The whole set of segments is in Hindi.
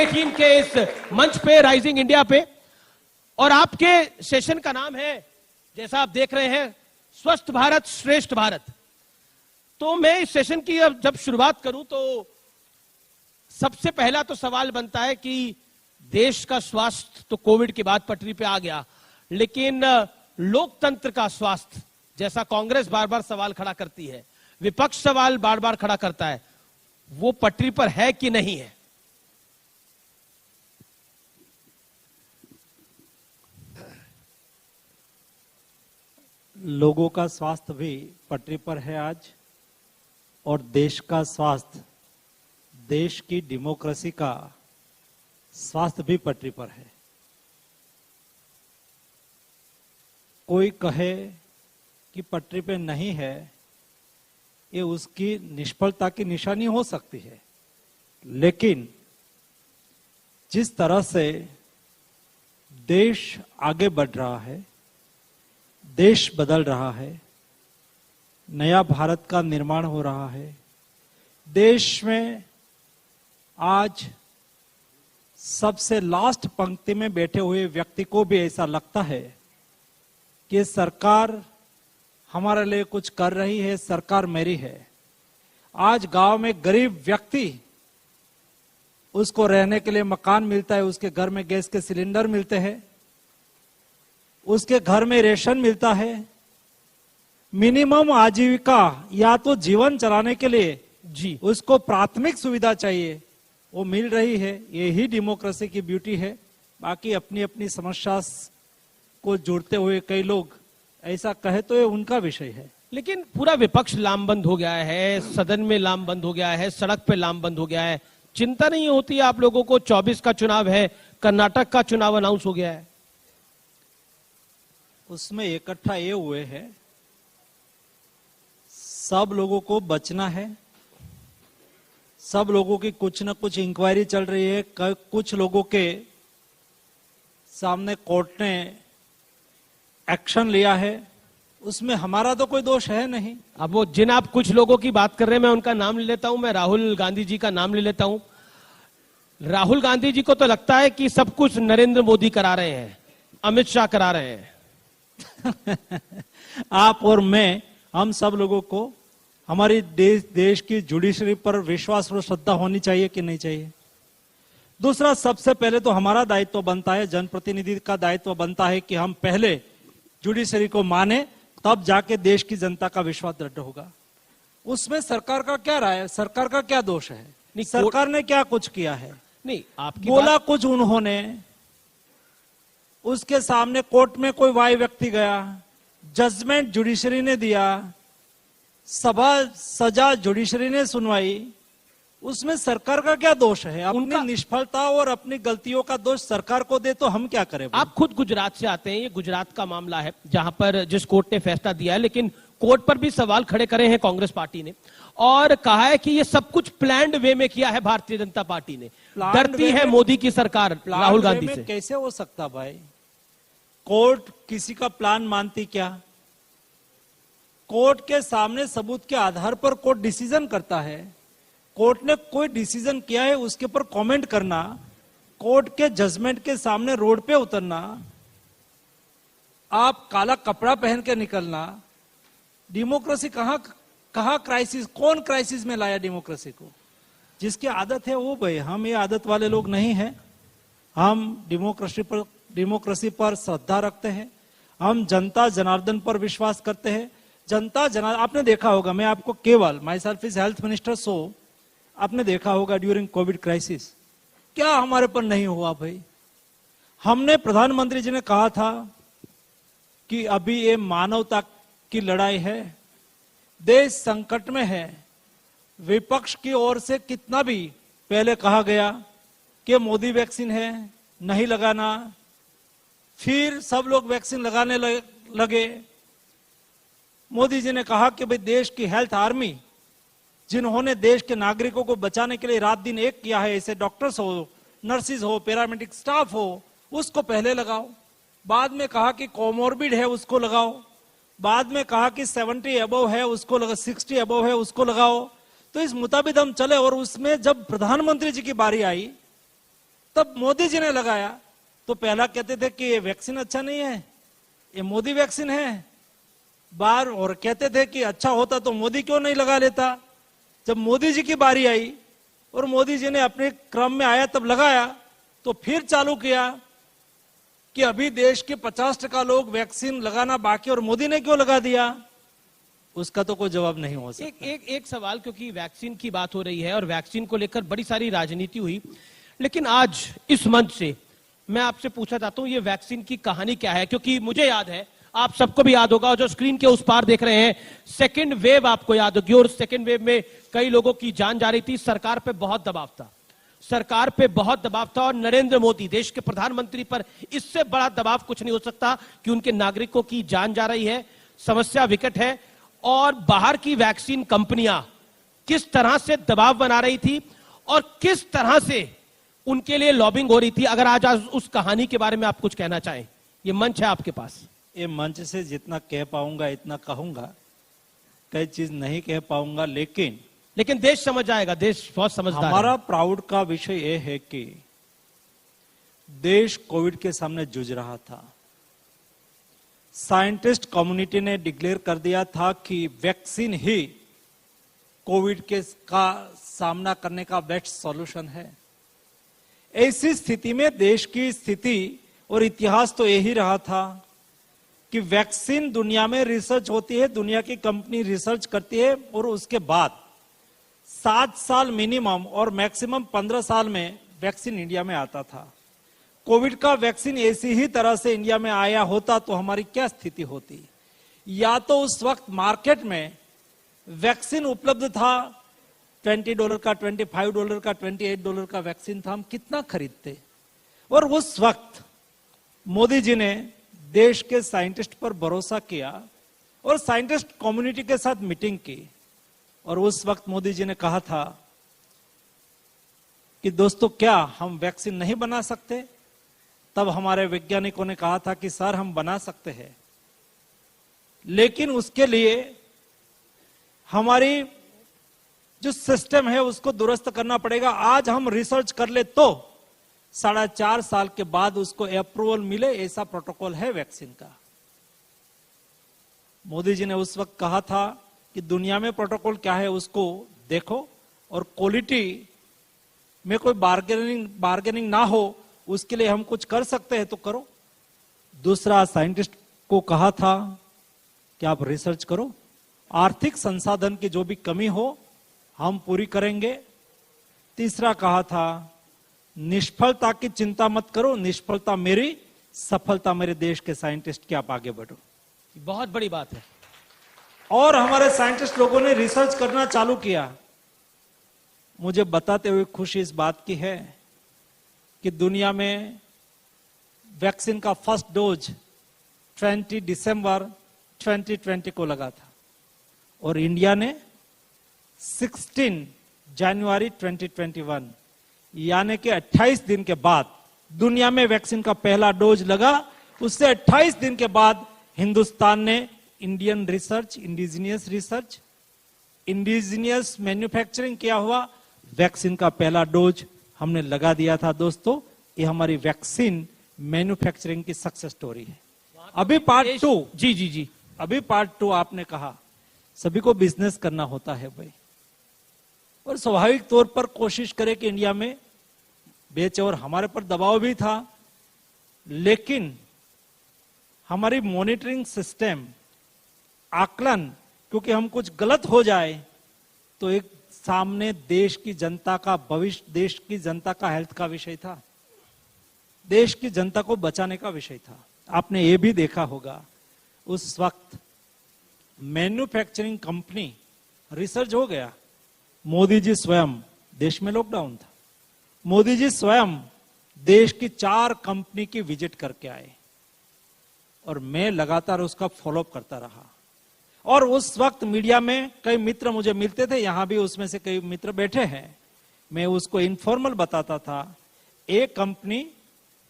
देखी इनके इस मंच पे, राइजिंग इंडिया पे। और आपके सेशन का नाम है, जैसा आप देख रहे हैं, स्वस्थ भारत श्रेष्ठ भारत। तो मैं इस सेशन की अब जब शुरुआत करूं तो सबसे पहला तो सवाल बनता है कि देश का स्वास्थ्य तो कोविड के बाद पटरी पे आ गया, लेकिन लोकतंत्र का स्वास्थ्य, जैसा कांग्रेस बार बार सवाल खड़ा करती है, विपक्ष सवाल बार बार खड़ा करता है, वो पटरी पर है कि नहीं है? लोगों का स्वास्थ्य भी पटरी पर है आज, और देश का स्वास्थ्य, देश की डेमोक्रेसी का स्वास्थ्य भी पटरी पर है। कोई कहे कि पटरी पे नहीं है, ये उसकी निष्फलता की निशानी हो सकती है, लेकिन जिस तरह से देश आगे बढ़ रहा है, देश बदल रहा है, नया भारत का निर्माण हो रहा है, देश में आज सबसे लास्ट पंक्ति में बैठे हुए व्यक्ति को भी ऐसा लगता है कि सरकार हमारे लिए कुछ कर रही है, सरकार मेरी है। आज गांव में गरीब व्यक्ति, उसको रहने के लिए मकान मिलता है, उसके घर में गैस के सिलेंडर मिलते हैं, उसके घर में रेशन मिलता है, मिनिमम आजीविका या तो जीवन चलाने के लिए जी उसको प्राथमिक सुविधा चाहिए, वो मिल रही है। यही डेमोक्रेसी की ब्यूटी है। बाकी अपनी अपनी समस्या को जोड़ते हुए कई लोग ऐसा कहे तो ये उनका विषय है। लेकिन पूरा विपक्ष लामबंद हो गया है, सदन में लामबंद हो गया है, सड़क पे लामबंद हो गया है। चिंता नहीं होती आप लोगों को? 24 का चुनाव है, कर्नाटक का चुनाव अनाउंस हो गया है, उसमें इकट्ठा ये हुए हैं, सब लोगों को बचना है, सब लोगों की कुछ न कुछ इंक्वायरी चल रही है, कुछ लोगों के सामने कोर्ट ने एक्शन लिया है, उसमें हमारा तो कोई दोष है नहीं। अब वो जिन आप कुछ लोगों की बात कर रहे हैं, मैं उनका नाम ले लेता हूं, मैं राहुल गांधी जी का नाम ले लेता हूं। राहुल गांधी जी को तो लगता है कि सब कुछ नरेंद्र मोदी करा रहे हैं, अमित शाह करा रहे हैं। आप और मैं, हम सब लोगों को हमारी देश की जुडिशरी पर विश्वास और श्रद्धा होनी चाहिए कि नहीं चाहिए। दूसरा, सबसे पहले तो हमारा दायित्व बनता है, जनप्रतिनिधि का दायित्व बनता है कि हम पहले जुडिशरी को माने, तब जाके देश की जनता का विश्वास दृढ़ होगा। उसमें सरकार का क्या राय है, सरकार का क्या दोष है? सरकार ने क्या कुछ किया है? नहीं, आपकी बोला कुछ उन्होंने, उसके सामने कोर्ट में कोई वाई व्यक्ति गया, जजमेंट जुडिशरी ने दिया, सजा जुडिशरी ने सुनवाई, उसमें सरकार का क्या दोष है? अपनी निष्फलता और अपनी गलतियों का दोष सरकार को दे तो हम क्या करें? आप खुद गुजरात से आते हैं, ये गुजरात का मामला है जहां पर जिस कोर्ट ने फैसला दिया है, लेकिन कोर्ट पर भी सवाल खड़े करे हैं कांग्रेस पार्टी ने और कहा है कि ये सब कुछ प्लान्ड वे में किया है भारतीय जनता पार्टी ने। डरती है मोदी की सरकार राहुल गांधी से। कैसे हो सकता भाई? कोर्ट किसी का प्लान मानती क्या? कोर्ट के सामने सबूत के आधार पर कोर्ट डिसीजन करता है। कोर्ट ने कोई डिसीजन किया है उसके ऊपर कमेंट करना, कोर्ट के जजमेंट के सामने रोड पे उतरना, आप काला कपड़ा पहन के निकलना, डेमोक्रेसी कहां क्राइसिस, कौन क्राइसिस में लाया डेमोक्रेसी को? जिसकी आदत है वो भाई, हम ये आदत वाले लोग नहीं हैं। हम डेमोक्रेसी पर श्रद्धा रखते हैं, हम जनता जनार्दन पर विश्वास करते हैं। जनता जनार्दन, आपने देखा होगा, मैं आपको केवल, myself is health minister, so आपने देखा होगा ड्यूरिंग कोविड क्राइसिस क्या हमारे पर नहीं हुआ भाई। हमने, प्रधानमंत्री जी ने कहा था कि अभी ये मानवता की लड़ाई है, देश संकट में है। विपक्ष की ओर से कितना भी पहले कहा गया कि मोदी वैक्सीन है, नहीं लगाना, फिर सब लोग वैक्सीन लगाने लगे। मोदी जी ने कहा कि भाई देश की हेल्थ आर्मी, जिन्होंने देश के नागरिकों को बचाने के लिए रात दिन एक किया है, ऐसे डॉक्टर्स हो, नर्सिस हो, पैरामेडिक स्टाफ हो, उसको पहले लगाओ। बाद में कहा कि कोमोर्बिड है उसको लगाओ। बाद में कहा कि 70 अबव है उसको लगा, 60 अबव है उसको लगाओ। तो इस मुताबिक हम चले और उसमें जब प्रधानमंत्री जी की बारी आई तब मोदी जी ने लगाया। तो पहला कहते थे कि ये वैक्सीन अच्छा नहीं है, ये मोदी वैक्सीन है बार, और कहते थे कि अच्छा होता तो मोदी क्यों नहीं लगा लेता। जब मोदी जी की बारी आई और मोदी जी ने अपने क्रम में आया तब लगाया, तो फिर चालू किया कि अभी देश के 50% लोग वैक्सीन लगाना बाकी और मोदी ने क्यों लगा दिया। उसका तो कोई जवाब नहीं हो सकता। एक सवाल, क्योंकि वैक्सीन की बात हो रही है और वैक्सीन को लेकर बड़ी सारी राजनीति हुई, लेकिन आज इस मंच से मैं आपसे पूछना चाहता हूं ये वैक्सीन की कहानी क्या है। क्योंकि मुझे याद है, आप सबको भी याद होगा, जो स्क्रीन के उस पार देख रहे हैं, सेकेंड वेव आपको याद होगी, और सेकेंड वेव में कई लोगों की जान जा रही थी। सरकार पे बहुत दबाव था, सरकार पे बहुत दबाव था, और नरेंद्र मोदी देश के प्रधानमंत्री पर इससे बड़ा दबाव कुछ नहीं हो सकता कि उनके नागरिकों की जान जा रही है, समस्या विकट है, और बाहर की वैक्सीन कंपनियां किस तरह से दबाव बना रही थी और किस तरह से उनके लिए लॉबिंग हो रही थी। अगर आज उस कहानी के बारे में आप कुछ कहना चाहें, ये मंच है आपके पास। ये मंच से जितना कह पाऊंगा इतना कहूंगा, कई चीज नहीं कह पाऊंगा, लेकिन देश समझ जाएगा, देश बहुत समझदार है। हमारा प्राउड का विषय यह है कि देश कोविड के सामने जूझ रहा था। साइंटिस्ट कम्युनिटी ने डिक्लेयर कर दिया था कि वैक्सीन ही कोविड का सामना करने का बेस्ट सॉल्यूशन है। ऐसी स्थिति में देश की स्थिति और इतिहास तो यही रहा था कि वैक्सीन दुनिया में रिसर्च होती है, दुनिया की कंपनी रिसर्च करती है, और उसके बाद 7 साल मिनिमम और मैक्सिमम 15 साल में वैक्सीन इंडिया में आता था। कोविड का वैक्सीन ऐसी ही तरह से इंडिया में आया होता तो हमारी क्या स्थिति होती। या तो उस वक्त मार्केट में वैक्सीन उपलब्ध था, $20 का, $25 का, $28 का वैक्सीन था, हम कितना खरीदते। और उस वक्त मोदी जी ने देश के साइंटिस्ट पर भरोसा किया और साइंटिस्ट कम्युनिटी के साथ मीटिंग की, और उस वक्त मोदी जी ने कहा था कि दोस्तों क्या हम वैक्सीन नहीं बना सकते। तब हमारे वैज्ञानिकों ने कहा था कि सर हम बना सकते हैं, लेकिन उसके लिए हमारी जो सिस्टम है उसको दुरुस्त करना पड़ेगा। आज हम रिसर्च कर ले तो 4.5 साल के बाद उसको अप्रूवल मिले, ऐसा प्रोटोकॉल है वैक्सीन का। मोदी जी ने उस वक्त कहा था कि दुनिया में प्रोटोकॉल क्या है उसको देखो, और क्वालिटी में कोई बार्गेनिंग ना हो, उसके लिए हम कुछ कर सकते हैं तो करो। दूसरा, साइंटिस्ट को कहा था कि आप रिसर्च करो, आर्थिक संसाधन की जो भी कमी हो हम पूरी करेंगे। तीसरा कहा था निष्फलता की चिंता मत करो, निष्फलता मेरी, सफलता मेरे देश के साइंटिस्ट की, आप आगे बढ़ो। बहुत बड़ी बात है। और हमारे साइंटिस्ट लोगों ने रिसर्च करना चालू किया। मुझे बताते हुए खुशी इस बात की है कि दुनिया में वैक्सीन का फर्स्ट डोज 20 दिसंबर 2020 को लगा था, और इंडिया ने 16 जनवरी 2021 यानी कि 28 दिन के बाद दुनिया में वैक्सीन का पहला डोज लगा। उससे 28 दिन के बाद हिंदुस्तान ने इंडियन रिसर्च, इंडिजीनियस मैन्युफैक्चरिंग किया हुआ वैक्सीन का पहला डोज हमने लगा दिया था। दोस्तों, ये हमारी वैक्सीन मैन्युफैक्चरिंग की सक्सेस स्टोरी है। अभी पार्ट 2, जी, अभी पार्ट 2 आपने कहा सभी को बिजनेस करना होता है भाई, और स्वाभाविक तौर पर कोशिश करें कि इंडिया में बेचे, और हमारे पर दबाव भी था, लेकिन हमारी मॉनिटरिंग सिस्टम, आकलन, क्योंकि हम कुछ गलत हो जाए तो एक सामने देश की जनता का भविष्य, देश की जनता का हेल्थ का विषय था, देश की जनता को बचाने का विषय था। आपने ये भी देखा होगा उस वक्त मैन्युफैक्चरिंग कंपनी रिसर्च हो गया, मोदी जी स्वयं, देश में लॉकडाउन था, मोदी जी स्वयं देश की 4 कंपनी की विजिट करके आए, और मैं लगातार उसका फॉलोअप करता रहा। और उस वक्त मीडिया में कई मित्र मुझे मिलते थे, यहां भी उसमें से कई मित्र बैठे हैं, मैं उसको इनफॉर्मल बताता था, एक कंपनी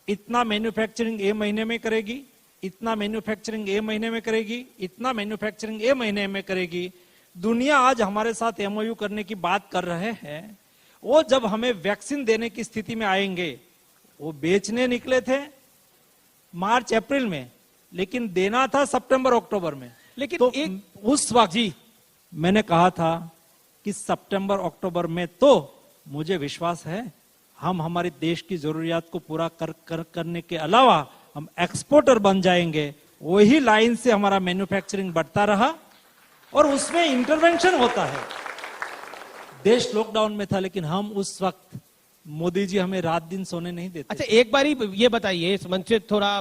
इतना मैन्युफैक्चरिंग ए महीने में करेगी, इतना मैन्युफैक्चरिंग ए महीने में करेगी, इतना मैन्युफैक्चरिंग ए महीने में करेगी। दुनिया आज हमारे साथ एमओयू करने की बात कर रहे हैं, वो जब हमें वैक्सीन देने की स्थिति में आएंगे वो बेचने निकले थे मार्च अप्रैल में, लेकिन देना था सितंबर अक्टूबर में। लेकिन तो एक उस वक्त जी मैंने कहा था कि सितंबर अक्टूबर में तो मुझे विश्वास है हम हमारे देश की जरूरियात को पूरा करने के अलावा हम एक्सपोर्टर बन जाएंगे। वही लाइन से हमारा मैन्युफैक्चरिंग बढ़ता रहा और उसमें इंटरवेंशन होता है। देश लॉकडाउन में था, लेकिन हम उस वक्त मोदी जी हमें रात दिन सोने नहीं देते। अच्छा, एक बारी ये बताइए, इस मंच से थोड़ा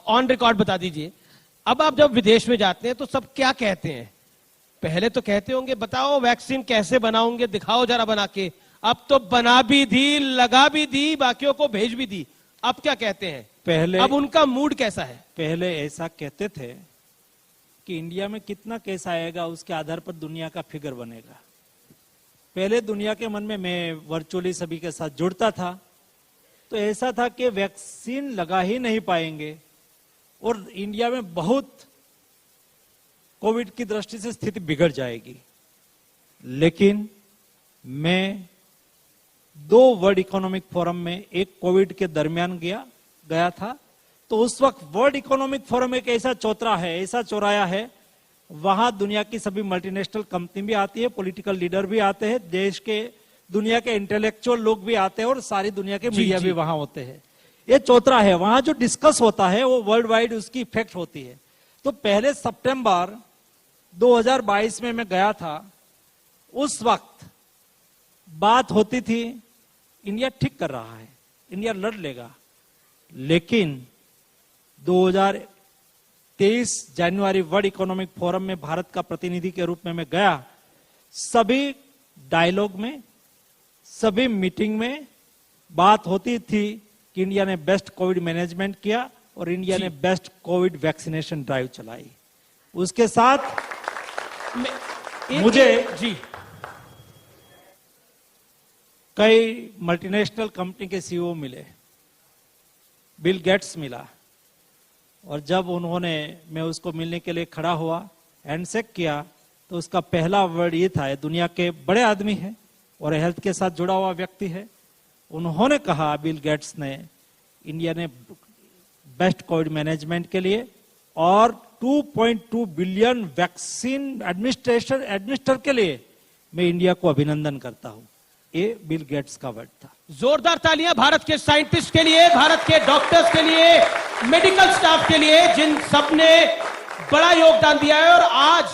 ऑन रिकॉर्ड बता दीजिए, अब आप जब विदेश में जाते हैं तो सब क्या कहते हैं? पहले तो कहते होंगे बताओ वैक्सीन कैसे बनाओगे, दिखाओ जरा बना के। अब तो बना भी दी, लगा भी दी, बाकियों को भेज भी दी। अब क्या कहते हैं? पहले अब उनका मूड कैसा है? पहले ऐसा कहते थे कि इंडिया में कितना केस आएगा उसके आधार पर दुनिया का फिगर बनेगा। पहले दुनिया के मन में, मैं वर्चुअली सभी के साथ जुड़ता था, तो ऐसा था कि वैक्सीन लगा ही नहीं पाएंगे और इंडिया में बहुत कोविड की दृष्टि से स्थिति बिगड़ जाएगी। लेकिन मैं 2 वर्ल्ड इकोनॉमिक फोरम में, एक कोविड के दरमियान गया था, तो उस वक्त वर्ल्ड इकोनॉमिक फोरम एक ऐसा चौतरा है, ऐसा चौराया है, वहां दुनिया की सभी मल्टीनेशनल कंपनी भी आती है, पॉलिटिकल लीडर भी आते हैं, देश के दुनिया के इंटेलेक्चुअल लोग भी आते हैं और सारी दुनिया के मीडिया भी वहां होते हैं। ये चौतरा है, वहां जो डिस्कस होता है वो वर्ल्ड वाइड उसकी इफेक्ट होती है। तो पहले सितंबर 2022 में मैं गया था, उस वक्त बात होती थी इंडिया ठीक कर रहा है, इंडिया लड़ लेगा। लेकिन 2023 जनवरी वर्ल्ड इकोनॉमिक फोरम में भारत का प्रतिनिधि के रूप में मैं गया, सभी डायलॉग में, सभी मीटिंग में बात होती थी कि इंडिया ने बेस्ट कोविड मैनेजमेंट किया और इंडिया ने बेस्ट कोविड वैक्सीनेशन ड्राइव चलाई। उसके साथ मुझे जी कई मल्टीनेशनल कंपनी के सीईओ मिले, बिल गेट्स मिला, और जब मैं उसको मिलने के लिए खड़ा हुआ, हैंडशेक किया, तो उसका पहला वर्ड ये था, दुनिया के बड़े आदमी है और हेल्थ के साथ जुड़ा हुआ व्यक्ति है। उन्होंने कहा, बिल गेट्स ने, इंडिया ने बेस्ट कोविड मैनेजमेंट के लिए और 2.2 बिलियन वैक्सीन एडमिनिस्टर के लिए मैं इंडिया को अभिनंदन करता हूं। ये बिल गेट्स का वर्ड था। जोरदार तालियां भारत के साइंटिस्ट के लिए, भारत के डॉक्टर्स के लिए, मेडिकल स्टाफ के लिए, जिन सब ने बड़ा योगदान दिया है। और आज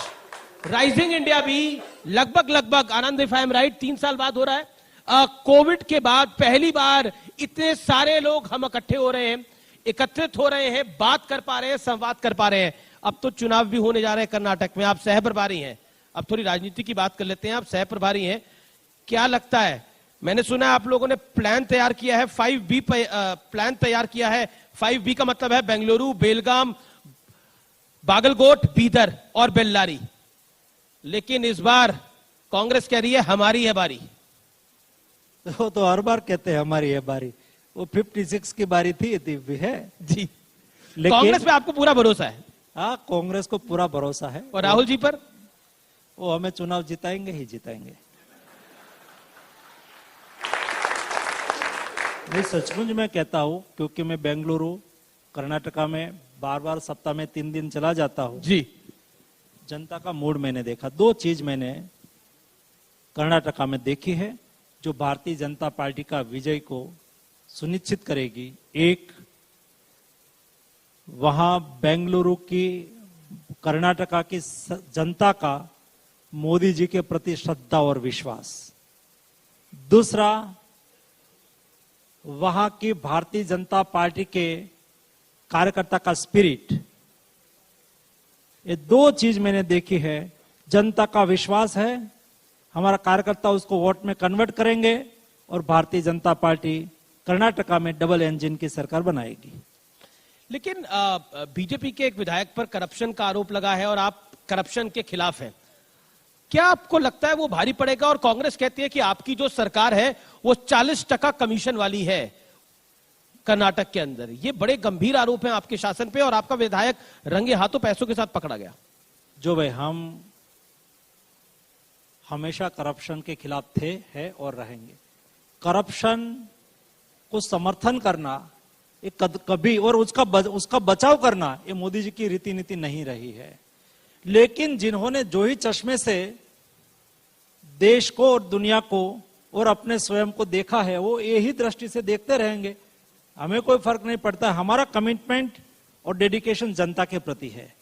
राइजिंग इंडिया भी लगभग आनंद, इफ आई एम राइट, 3 साल बाद हो रहा है। कोविड के बाद पहली बार इतने सारे लोग हम इकट्ठे हो रहे हैं, एकत्रित हो रहे हैं, बात कर पा रहे हैं, संवाद कर पा रहे हैं। अब तो चुनाव भी होने जा रहे हैं कर्नाटक में, आप सह प्रभारी हैं। अब थोड़ी राजनीति की बात कर लेते हैं, आप सह प्रभारी हैं, क्या लगता है? मैंने सुना है आप लोगों ने प्लान तैयार किया है, 5B प्लान तैयार किया है। 5B का मतलब है बेंगलुरु, बेलगाम, बागलकोट, बीदर और बेल्लारी। लेकिन इस बार कांग्रेस कह रही है हमारी है बारी। वो तो हर बार कहते हैं हमारी है बारी, वो 56 की बारी थी भी है जी। कांग्रेस पे आपको पूरा भरोसा है? हाँ, कांग्रेस को पूरा भरोसा है। और राहुल जी पर? वो हमें चुनाव जिताएंगे ही जिताएंगे। नहीं, सचमुच मैं कहता हूं, क्योंकि मैं बेंगलुरु, कर्नाटका में बार सप्ताह में 3 दिन चला जाता हूं जी। जनता का मूड मैंने देखा। 2 चीज मैंने कर्नाटका में देखी है जो भारतीय जनता पार्टी का विजय को सुनिश्चित करेगी। एक, वहां बेंगलुरु की, कर्नाटका की जनता का मोदी जी के प्रति श्रद्धा और विश्वास। दूसरा, वहां की भारतीय जनता पार्टी के कार्यकर्ता का स्पिरिट। ये 2 चीज मैंने देखी है। जनता का विश्वास है, हमारा कार्यकर्ता उसको वोट में कन्वर्ट करेंगे और भारतीय जनता पार्टी कर्नाटका में डबल इंजन की सरकार बनाएगी। लेकिन बीजेपी के एक विधायक पर करप्शन का आरोप लगा है और आप करप्शन के खिलाफ हैं। क्या आपको लगता है वो भारी पड़ेगा? और कांग्रेस कहती है कि आपकी जो सरकार है वो 40% कमीशन वाली है कर्नाटक के अंदर। ये बड़े गंभीर आरोप हैं आपके शासन पे, और आपका विधायक रंगे हाथों पैसों के साथ पकड़ा गया। जो भाई, हम हमेशा करप्शन के खिलाफ थे, है और रहेंगे। करप्शन को समर्थन करना ये कभी और उसका बचाव करना ये मोदी जी की रीति नीति नहीं रही है। लेकिन जिन्होंने जो ही चश्मे से देश को और दुनिया को और अपने स्वयं को देखा है वो यही दृष्टि से देखते रहेंगे। हमें कोई फर्क नहीं पड़ता। हमारा कमिटमेंट और डेडिकेशन जनता के प्रति है।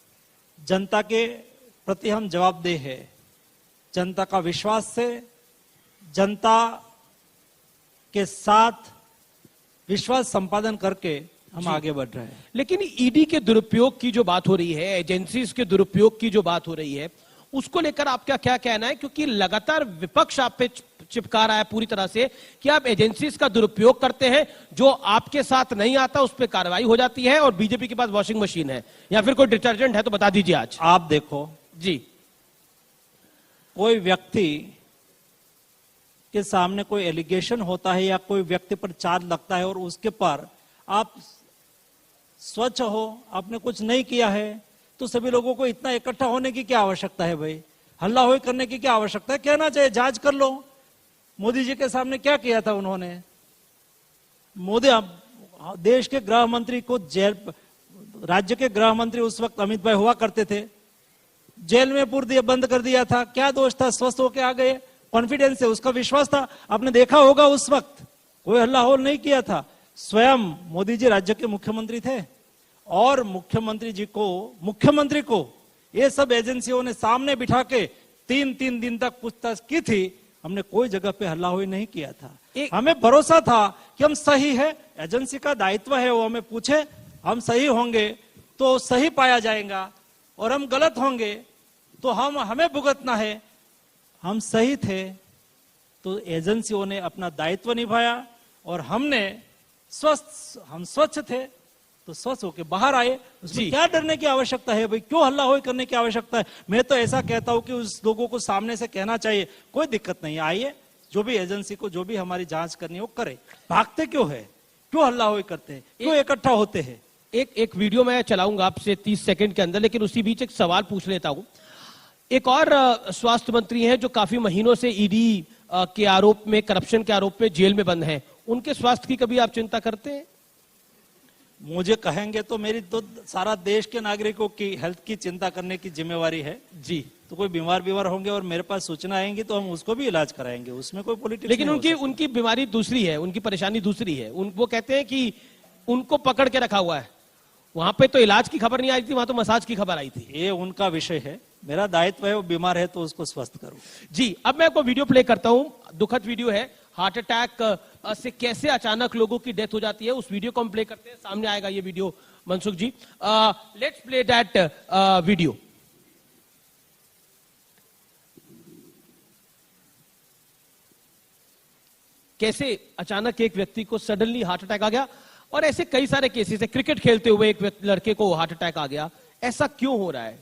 जनता के प्रति हम जवाबदेह है। जनता का विश्वास से, जनता के साथ विश्वास संपादन करके हम आगे बढ़ रहे हैं। लेकिन ईडी के दुरुपयोग की जो बात हो रही है, एजेंसीज के दुरुपयोग की जो बात हो रही है, उसको लेकर आपका क्या कहना है? क्योंकि लगातार विपक्ष आप पे चिपका रहा है पूरी तरह से कि आप एजेंसीज का दुरुपयोग करते हैं, जो आपके साथ नहीं आता उस पर कार्रवाई हो जाती है, और बीजेपी के पास वॉशिंग मशीन है या फिर कोई डिटर्जेंट है तो बता दीजिए आज। आप देखो जी, कोई व्यक्ति के सामने कोई एलिगेशन होता है या कोई व्यक्ति पर चार्ज लगता है और उसके पर आप स्वच्छ हो, आपने कुछ नहीं किया है, तो सभी लोगों को इतना इकट्ठा होने की क्या आवश्यकता है भाई? हल्ला होई करने की क्या आवश्यकता है? कहना चाहिए जांच कर लो मोदी जी के सामने क्या किया था उन्होंने। मोदी देश के गृह मंत्री को जेल, राज्य के गृह मंत्री उस वक्त अमित भाई हुआ करते थे, जेल में पूर दिया, बंद कर दिया था। क्या दोष था? स्वस्थ होके आ गए, कॉन्फिडेंस है, उसका विश्वास था। आपने देखा होगा उस वक्त कोई हल्ला होल नहीं किया था। स्वयं मोदी जी राज्य के मुख्यमंत्री थे और मुख्यमंत्री को ये सब एजेंसियों ने सामने बिठा के 3 दिन तक पूछताछ की थी। हमने कोई जगह पे हल्ला हुई नहीं किया था। हमें भरोसा था कि हम सही है, एजेंसी का दायित्व है वो हमें पूछे, हम सही होंगे तो सही पाया जाएगा और हम गलत होंगे तो हमें भुगतना है। हम सही थे तो एजेंसियों ने अपना दायित्व निभाया और हम स्वच्छ थे तो स्वस्थ होके बाहर आए। उसमें क्या डरने की आवश्यकता है भाई? क्यों हल्ला होई करने की आवश्यकता है? मैं तो ऐसा कहता हूं कि उस लोगों को सामने से कहना चाहिए कोई दिक्कत नहीं, आइए, जो भी एजेंसी को जो भी हमारी जांच करनी है वो करे। भागते क्यों है? क्यों हल्ला होई करते हैं? क्यों इकट्ठा होते हैं? एक वीडियो मैं चलाऊंगा आपसे 30 सेकंड के अंदर, लेकिन उसी बीच एक सवाल पूछ लेता हूं। एक और स्वास्थ्य मंत्री हैं जो काफी महीनों से ईडी के आरोप में, करप्शन के आरोप में जेल में बंद हैं। उनके स्वास्थ्य की कभी आप चिंता करते हैं? मुझे कहेंगे तो मेरी तो सारा देश के नागरिकों की हेल्थ की चिंता करने की जिम्मेवारी है जी। तो कोई बीमार होंगे और मेरे पास सूचना आएंगी तो हम उसको भी इलाज कराएंगे, उसमें कोई पॉलिटिक्स। लेकिन उनकी बीमारी दूसरी है, उनकी परेशानी दूसरी है। वो कहते हैं कि उनको पकड़ के रखा हुआ है। वहां पे तो इलाज की खबर नहीं आई थी, वहां तो मसाज की खबर आई थी। ये उनका विषय है, मेरा दायित्व है वो बीमार है तो उसको स्वस्थ करूं। जी, अब मैं आपको वीडियो प्ले करता हूं। दुखद वीडियो है, हार्ट अटैक से कैसे अचानक लोगों की डेथ हो जाती है, उस वीडियो को हम प्ले करते हैं। सामने आएगा ये video Mansukh ji. Let's play that video. कैसे अचानक एक व्यक्ति को सडनली हार्ट अटैक आ गया, और ऐसे कई सारे केसेस है। क्रिकेट खेलते हुए एक लड़के को हार्ट अटैक आ गया। ऐसा क्यों हो रहा है?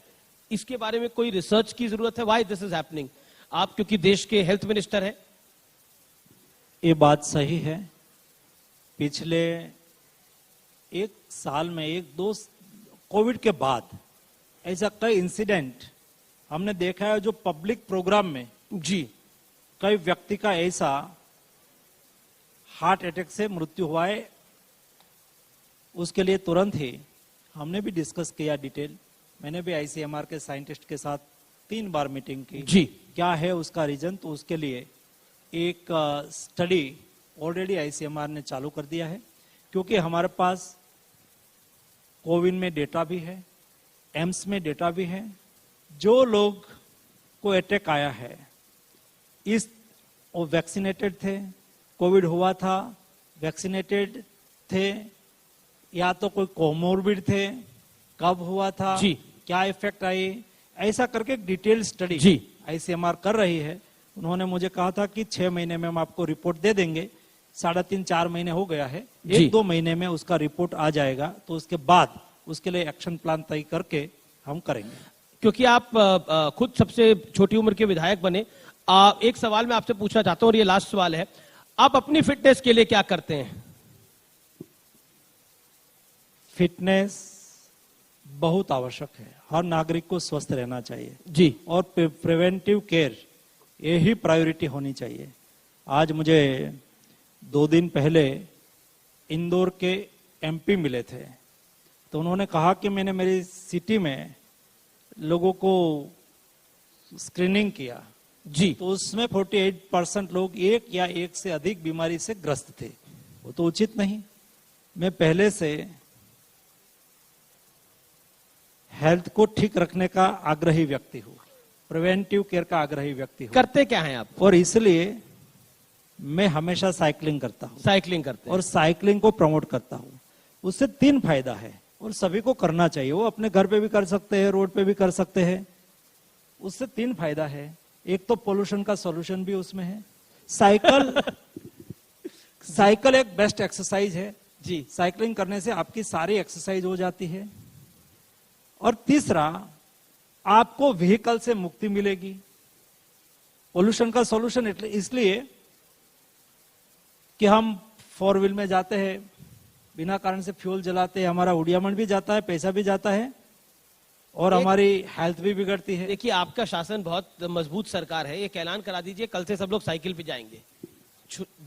इसके बारे में कोई रिसर्च की जरूरत है। Why this is happening? आप क्योंकि देश के हेल्थ मिनिस्टर हैं। ये बात सही है। पिछले एक साल में 1-2 कोविड के बाद ऐसा कई इंसिडेंट हमने देखा है जो पब्लिक प्रोग्राम में जी कई व्यक्ति का ऐसा हार्ट अटैक से मृत्यु हुआ है। उसके लिए तुरंत ही हमने भी डिस्कस किया डिटेल। मैंने भी आईसीएमआर के साइंटिस्ट के साथ 3 बार मीटिंग की जी। क्या है उसका रीजन, तो उसके लिए एक स्टडी ऑलरेडी आईसीएमआर ने चालू कर दिया है। क्योंकि हमारे पास कोविन में डेटा भी है, एम्स में डेटा भी है। जो लोग को अटैक आया है वो वैक्सीनेटेड थे, कोविड हुआ था, वैक्सीनेटेड थे, या तो कोई कोमोर्बिड थे, कब हुआ था जी, क्या इफेक्ट आई, ऐसा करके एक डिटेल स्टडी जी आईसीएमआर कर रही है। उन्होंने मुझे कहा था कि 6 महीने में हम आपको रिपोर्ट दे देंगे। 3.5-4 महीने हो गया है, 1-2 महीने में उसका रिपोर्ट आ जाएगा। तो उसके बाद उसके लिए एक्शन प्लान तय करके हम करेंगे। क्योंकि आप खुद सबसे छोटी उम्र के विधायक बने, एक सवाल मैं आपसे पूछना चाहता हूं और ये लास्ट सवाल है। आप अपनी फिटनेस के लिए क्या करते हैं? फिटनेस बहुत आवश्यक है, हर नागरिक को स्वस्थ रहना चाहिए जी, और प्रिवेंटिव केयर यही प्रायोरिटी होनी चाहिए। आज मुझे 2 दिन पहले इंदौर के एमपी मिले थे, तो उन्होंने कहा कि मैंने मेरी सिटी में लोगों को स्क्रीनिंग किया जी, तो उसमें 48% लोग एक या एक से अधिक बीमारी से ग्रस्त थे। वो तो उचित नहीं। मैं पहले से हेल्थ को ठीक रखने का आग्रही व्यक्ति हूँ, प्रिवेंटिव केयर का आग्रही व्यक्ति हूँ, करते क्या हैं आप? और इसलिए मैं हमेशा साइकिलिंग करता हूँ साइकिलिंग करते हैं और साइकिलिंग को प्रमोट करता हूँ। उससे 3 फायदा है और सभी को करना चाहिए। वो अपने घर पे भी कर सकते हैं, रोड पे भी कर सकते हैं। उससे 3 फायदा है। एक तो पोल्यूशन का सॉल्यूशन भी उसमें है। साइकिल एक बेस्ट एक्सरसाइज है जी। साइकिलिंग करने से आपकी सारी एक्सरसाइज हो जाती है। और तीसरा, आपको व्हीकल से मुक्ति मिलेगी। पोल्यूशन का सॉल्यूशन इसलिए कि हम 4 व्हील में जाते हैं, बिना कारण से फ्यूल जलाते हैं, हमारा उड़ियामन भी जाता है, पैसा भी जाता है और हमारी हेल्थ भी बिगड़ती है। देखिए, आपका शासन बहुत मजबूत सरकार है। एक ऐलान करा दीजिए, कल से सब लोग साइकिल पे जाएंगे।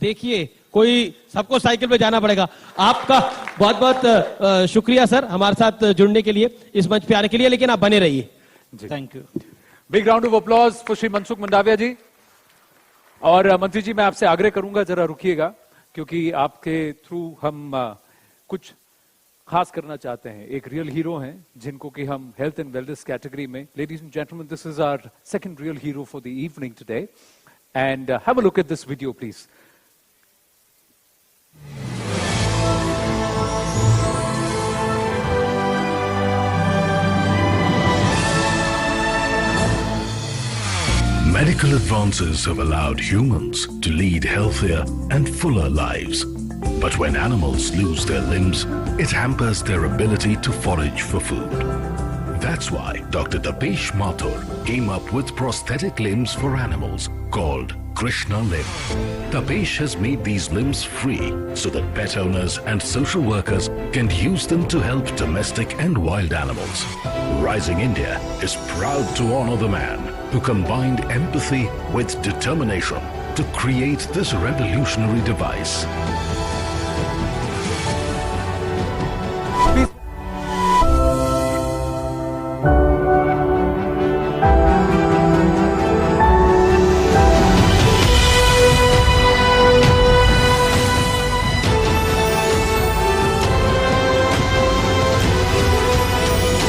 देखिए, कोई सबको साइकिल पे जाना पड़ेगा। आपका बहुत बहुत शुक्रिया सर, हमारे साथ जुड़ने के लिए, इस मंच पे आने के लिए। लेकिन आप बने रहिए। Thank you. Big round of applause for Shri Mansukh Mandaviya ji. और मंत्री जी, मैं आपसे आग्रह करूंगा, जरा रुकिएगा, क्योंकि आपके थ्रू हम कुछ खास करना चाहते हैं। एक रियल हीरो हैं जिनको कि हम हेल्थ एंड वेलनेस कैटेगरी में, ladies and gentleman, this is our second real hero for the evening today, and have a look at this video please. Medical advances have allowed humans to lead healthier and fuller lives. But when animals lose their limbs, it hampers their ability to forage for food. That's why Dr. Tapesh Mathur came up with prosthetic limbs for animals called Krishna Limb. Tapesh has made these limbs free so that pet owners and social workers can use them to help domestic and wild animals. Rising India is proud to honor the man who combined empathy with determination to create this revolutionary device.